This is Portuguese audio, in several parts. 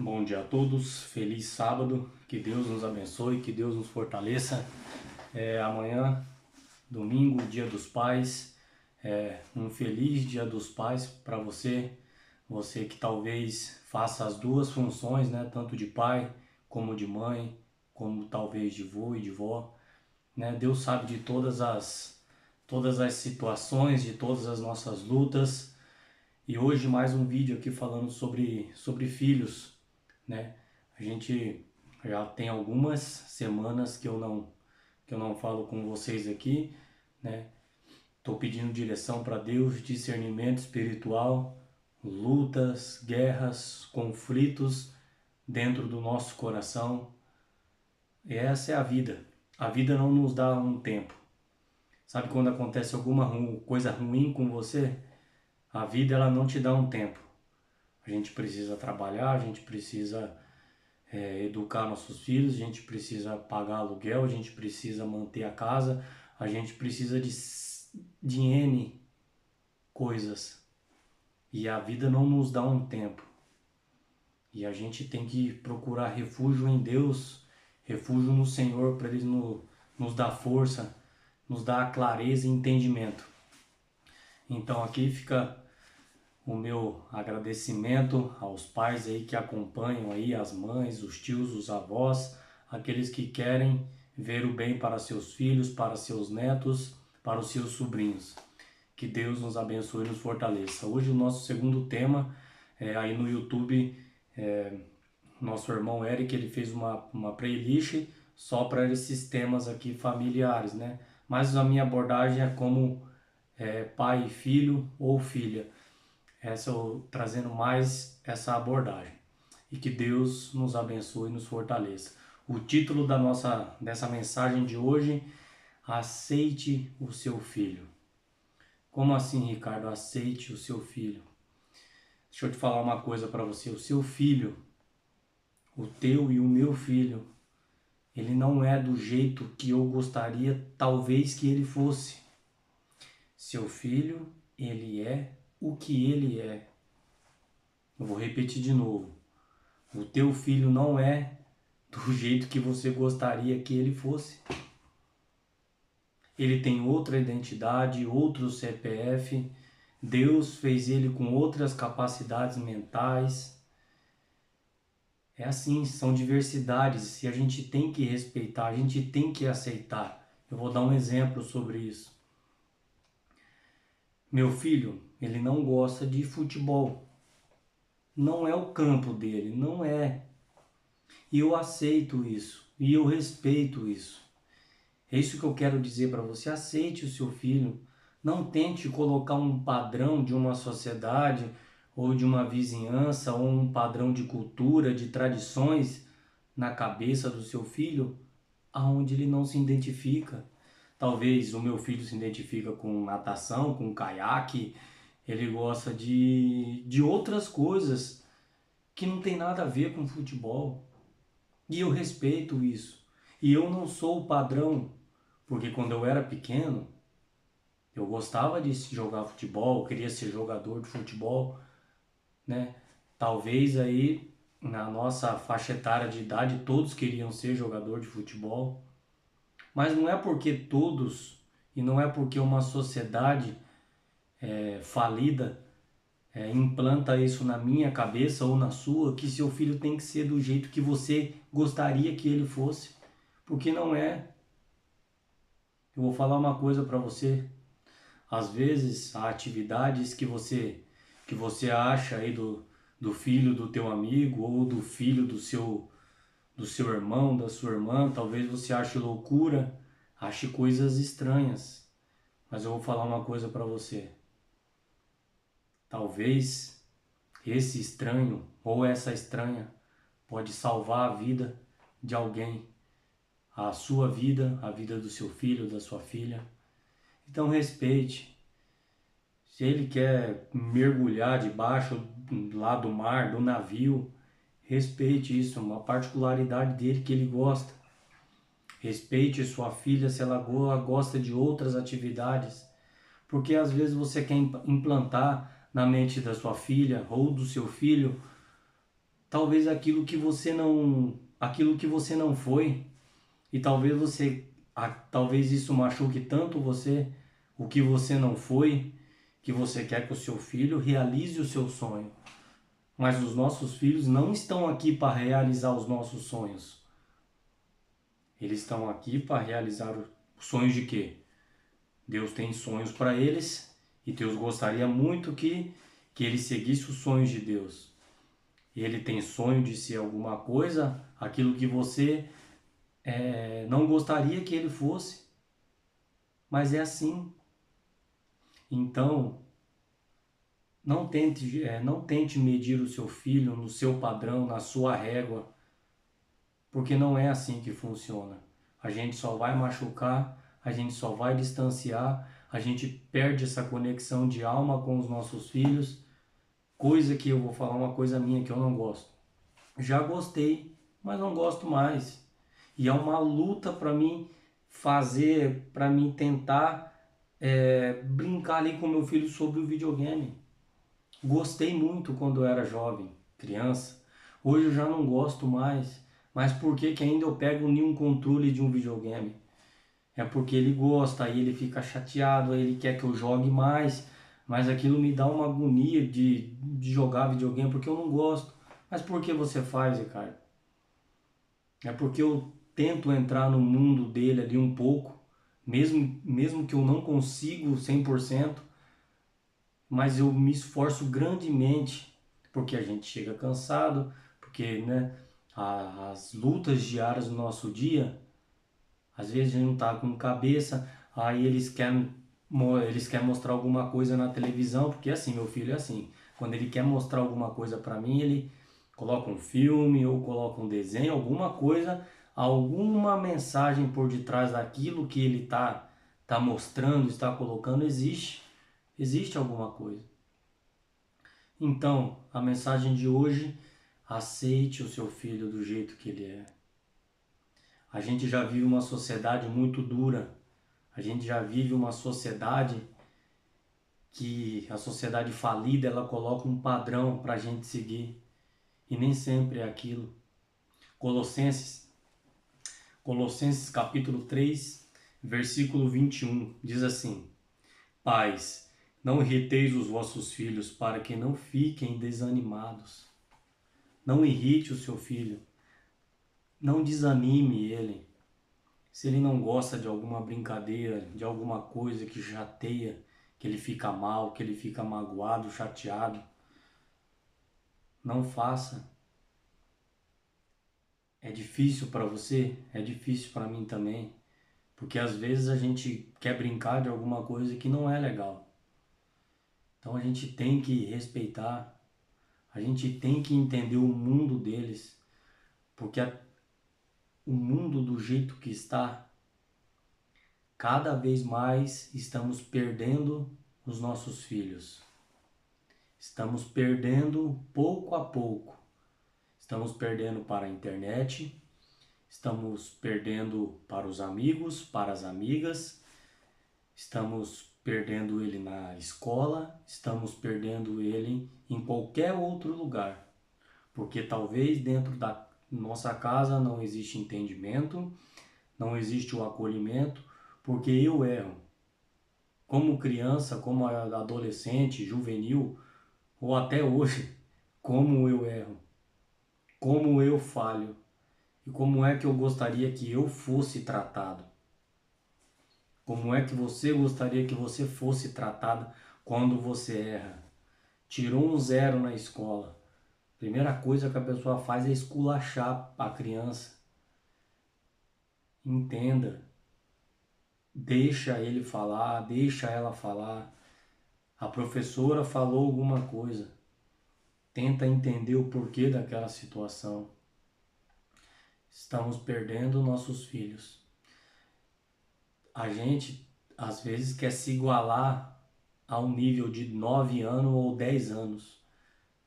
Bom dia a todos, feliz sábado, que Deus nos abençoe, que Deus nos fortaleça. Amanhã, domingo, Dia dos Pais, um feliz Dia dos Pais para você que talvez faça as duas funções, né? Tanto de pai como de mãe, como talvez de vô e de vó, né? Deus sabe de todas as situações, de todas as nossas lutas. E hoje mais um vídeo aqui falando sobre filhos, né? A gente já tem algumas semanas que eu não falo com vocês aqui, né? Tô pedindo direção para Deus, discernimento espiritual, lutas, guerras, conflitos dentro do nosso coração. E essa é a vida. A vida não nos dá um tempo. Sabe quando acontece alguma coisa ruim com você? A vida ela não te dá um tempo. A gente precisa trabalhar, a gente precisa educar nossos filhos, a gente precisa pagar aluguel, a gente precisa manter a casa, a gente precisa de N coisas. E a vida não nos dá um tempo. E a gente tem que procurar refúgio em Deus, refúgio no Senhor, para Ele nos dar força, nos dar clareza e entendimento. Então aqui fica o meu agradecimento aos pais aí que acompanham aí, as mães, os tios, os avós, aqueles que querem ver o bem para seus filhos, para seus netos, para os seus sobrinhos. Que Deus nos abençoe e nos fortaleça. Hoje o nosso segundo tema é aí no YouTube, nosso irmão Eric, ele fez uma playlist só para esses temas aqui familiares, né? Mas a minha abordagem é como pai, filho ou filha. Trazendo mais essa abordagem. E que Deus nos abençoe e nos fortaleça. O título dessa mensagem de hoje: aceite o seu filho. Como assim, Ricardo? Aceite o seu filho. Deixa eu te falar uma coisa para você. O seu filho, o teu e o meu filho, ele não é do jeito que eu gostaria talvez que ele fosse. Seu filho, ele é o que ele é. Eu vou repetir de novo. O teu filho não é do jeito que você gostaria que ele fosse. Ele tem outra identidade, outro CPF. Deus fez ele com outras capacidades mentais. É assim, são diversidades e a gente tem que respeitar, a gente tem que aceitar. Eu vou dar um exemplo sobre isso. Meu filho, ele não gosta de futebol. Não é o campo dele, não é. E eu aceito isso, e eu respeito isso. É isso que eu quero dizer para você, aceite o seu filho. Não tente colocar um padrão de uma sociedade, ou de uma vizinhança, ou um padrão de cultura, de tradições na cabeça do seu filho, aonde ele não se identifica. Talvez o meu filho se identifica com natação, com caiaque, ele gosta de outras coisas que não tem nada a ver com futebol. E eu respeito isso. E eu não sou o padrão, porque quando eu era pequeno, eu gostava de jogar futebol, eu queria ser jogador de futebol, né? Talvez aí na nossa faixa etária de idade todos queriam ser jogador de futebol, mas não é porque todos e não é porque uma sociedade falida implanta isso na minha cabeça ou na sua, que seu filho tem que ser do jeito que você gostaria que ele fosse, porque não é. Eu vou falar uma coisa para você. Às vezes, há atividades que você acha aí do filho do teu amigo ou do filho do seu irmão, da sua irmã, talvez você ache loucura, ache coisas estranhas. Mas eu vou falar uma coisa para você. Talvez esse estranho ou essa estranha pode salvar a vida de alguém, a sua vida, a vida do seu filho, da sua filha. Então respeite. Se ele quer mergulhar debaixo lá do mar, do navio, respeite isso, uma particularidade dele que ele gosta. Respeite sua filha se ela gosta de outras atividades, porque às vezes você quer implantar na mente da sua filha ou do seu filho talvez aquilo que você não foi, e talvez isso machuque tanto você, o que você não foi, que você quer que o seu filho realize o seu sonho. Mas os nossos filhos não estão aqui para realizar os nossos sonhos. Eles estão aqui para realizar os sonhos de quê? Deus tem sonhos para eles e Deus gostaria muito que ele seguisse os sonhos de Deus. Ele tem sonho de ser alguma coisa, aquilo que você não gostaria que ele fosse, mas é assim. Então, não tente medir o seu filho no seu padrão, na sua régua, porque não é assim que funciona. A gente só vai machucar, a gente só vai distanciar, a gente perde essa conexão de alma com os nossos filhos, coisa que eu vou falar uma coisa minha que eu não gosto. Já gostei, mas não gosto mais. E é uma luta para mim para mim tentar brincar ali com meu filho sobre o videogame. Gostei muito quando eu era jovem, criança. Hoje eu já não gosto mais. Mas por que que ainda eu pego um controle de um videogame? É porque ele gosta, aí ele fica chateado, aí ele quer que eu jogue mais. Mas aquilo me dá uma agonia de jogar videogame porque eu não gosto. Mas por que você faz, Ricardo? É porque eu tento entrar no mundo dele ali um pouco, mesmo que eu não consigo 100%, mas eu me esforço grandemente, porque a gente chega cansado, porque, né, as lutas diárias do nosso dia, às vezes a gente não tá com cabeça, aí eles querem mostrar alguma coisa na televisão, porque assim, meu filho é assim, quando ele quer mostrar alguma coisa para mim, ele coloca um filme ou coloca um desenho, alguma coisa, alguma mensagem por detrás daquilo que ele tá mostrando, está colocando, existe alguma coisa. Então, a mensagem de hoje, aceite o seu filho do jeito que ele é. A gente já vive uma sociedade muito dura. A gente já vive uma sociedade que a sociedade falida, ela coloca um padrão para a gente seguir e nem sempre é aquilo. Colossenses, Colossenses capítulo 3, versículo 21, diz assim: Pais, não irriteis os vossos filhos para que não fiquem desanimados. Não irrite o seu filho, não desanime ele. Se ele não gosta de alguma brincadeira, de alguma coisa que chateia, que ele fica mal, que ele fica magoado, chateado, não faça. É difícil para você? É difícil para mim também, porque às vezes a gente quer brincar de alguma coisa que não é legal. Então a gente tem que respeitar, a gente tem que entender o mundo deles, porque o mundo do jeito que está, cada vez mais estamos perdendo os nossos filhos. Estamos perdendo pouco a pouco. Estamos perdendo para a internet, estamos perdendo para os amigos, para as amigas, estamos perdendo ele na escola, estamos perdendo ele em qualquer outro lugar. Porque talvez dentro da nossa casa não existe entendimento, não existe o acolhimento, porque eu erro. Como criança, como adolescente, juvenil, ou até hoje, como eu erro, como eu falho e como é que eu gostaria que eu fosse tratado. Como é que você gostaria que você fosse tratado quando você erra? Tirou um 0 na escola. Primeira coisa que a pessoa faz é esculachar a criança. Entenda. Deixa ele falar, deixa ela falar. A professora falou alguma coisa. Tenta entender o porquê daquela situação. Estamos perdendo nossos filhos. A gente, às vezes, quer se igualar a um nível de 9 anos ou 10 anos.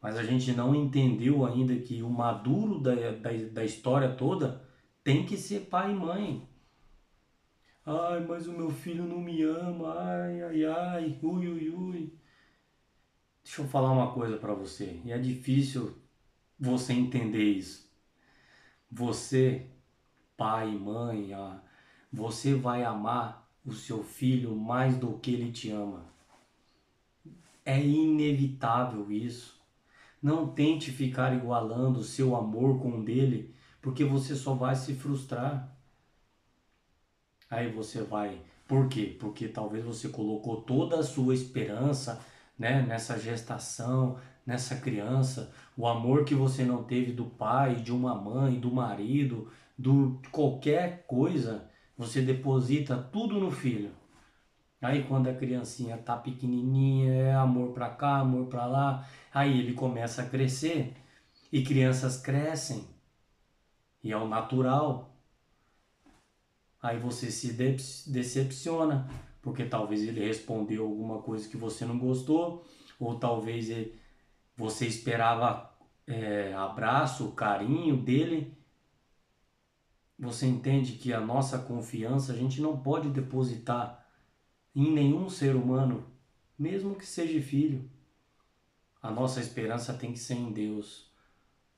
Mas a gente não entendeu ainda que o maduro da história toda tem que ser pai e mãe. Ai, mas o meu filho não me ama. Ai, ai, ai. Ui, ui, ui. Deixa eu falar uma coisa para você. E é difícil você entender isso. Você, pai, mãe, você vai amar o seu filho mais do que ele te ama. É inevitável isso. Não tente ficar igualando o seu amor com o dele, porque você só vai se frustrar. Aí você vai... Por quê? Porque talvez você colocou toda a sua esperança, né, nessa gestação, nessa criança. O amor que você não teve do pai, de uma mãe, do marido, de qualquer coisa, você deposita tudo no filho. Aí quando a criancinha tá pequenininha, é amor pra cá, amor pra lá. Aí ele começa a crescer. E crianças crescem. E é o natural. Aí você se decepciona, porque talvez ele respondeu alguma coisa que você não gostou, ou talvez você esperava abraço, carinho dele. Você entende que a nossa confiança a gente não pode depositar em nenhum ser humano, mesmo que seja filho. A nossa esperança tem que ser em Deus.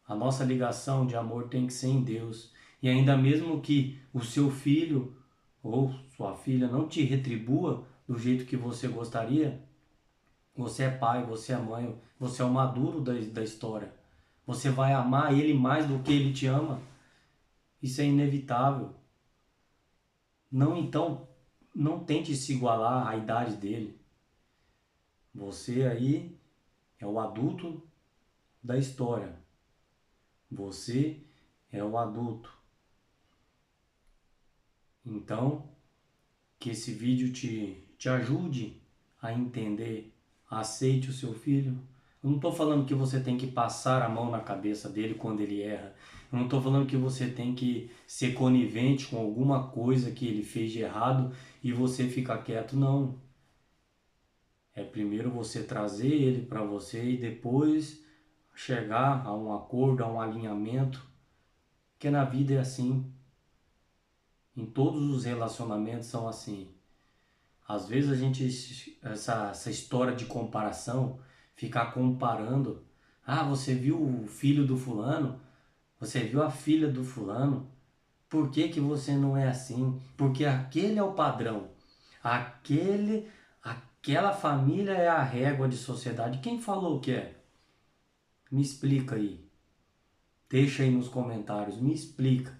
A nossa ligação de amor tem que ser em Deus. E ainda mesmo que o seu filho ou sua filha não te retribua do jeito que você gostaria, você é pai, você é mãe, você é o maduro da história. Você vai amar ele mais do que ele te ama. Isso é inevitável. Não tente se igualar à idade dele. Você aí é o adulto da história. Você é o adulto. Então, que esse vídeo te ajude a entender, aceite o seu filho. Eu não estou falando que você tem que passar a mão na cabeça dele quando ele erra. Eu não estou falando que você tem que ser conivente com alguma coisa que ele fez de errado e você ficar quieto, não. É primeiro você trazer ele para você e depois chegar a um acordo, a um alinhamento, porque na vida é assim. Em todos os relacionamentos são assim. Às vezes a gente, essa história de comparação, ficar comparando. Ah, você viu o filho do fulano? Você viu a filha do fulano? Por que que você não é assim? Porque aquele é o padrão. Aquela família é a régua de sociedade. Quem falou que é? Me explica aí. Deixa aí nos comentários, me explica.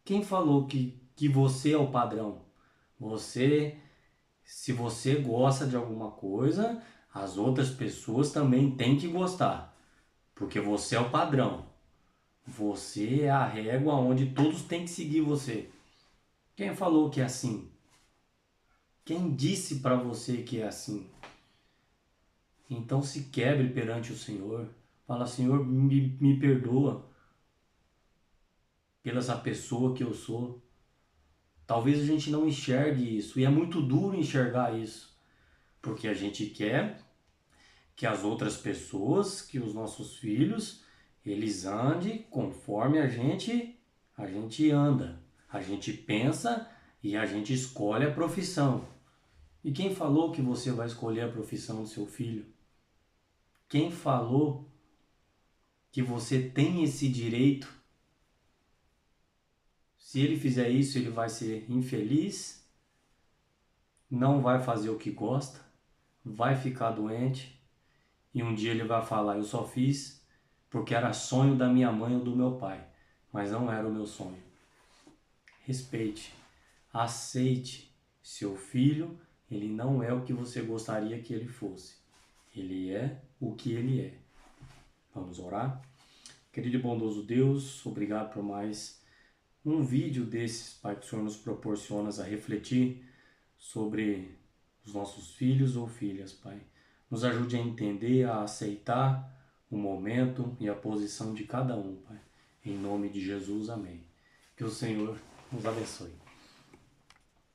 Quem falou que você é o padrão? Se você gosta de alguma coisa, as outras pessoas também têm que gostar. Porque você é o padrão. Você é a régua onde todos têm que seguir você. Quem falou que é assim? Quem disse para você que é assim? Então se quebre perante o Senhor. Fala, Senhor, me perdoa pela essa pessoa que eu sou. Talvez a gente não enxergue isso. E é muito duro enxergar isso. Porque a gente quer que as outras pessoas, que os nossos filhos, eles andem conforme a gente anda. A gente pensa e a gente escolhe a profissão. E quem falou que você vai escolher a profissão do seu filho? Quem falou que você tem esse direito? Se ele fizer isso, ele vai ser infeliz, não vai fazer o que gosta, vai ficar doente e um dia ele vai falar: eu só fiz porque era sonho da minha mãe ou do meu pai, mas não era o meu sonho. Respeite, aceite seu filho, ele não é o que você gostaria que ele fosse. Ele é o que ele é. Vamos orar? Querido e bondoso Deus, obrigado por mais um vídeo desses, Pai, que o Senhor nos proporciona a refletir sobre os nossos filhos ou filhas, Pai. Nos ajude a entender, a aceitar o momento e a posição de cada um, Pai. Em nome de Jesus, amém. Que o Senhor nos abençoe.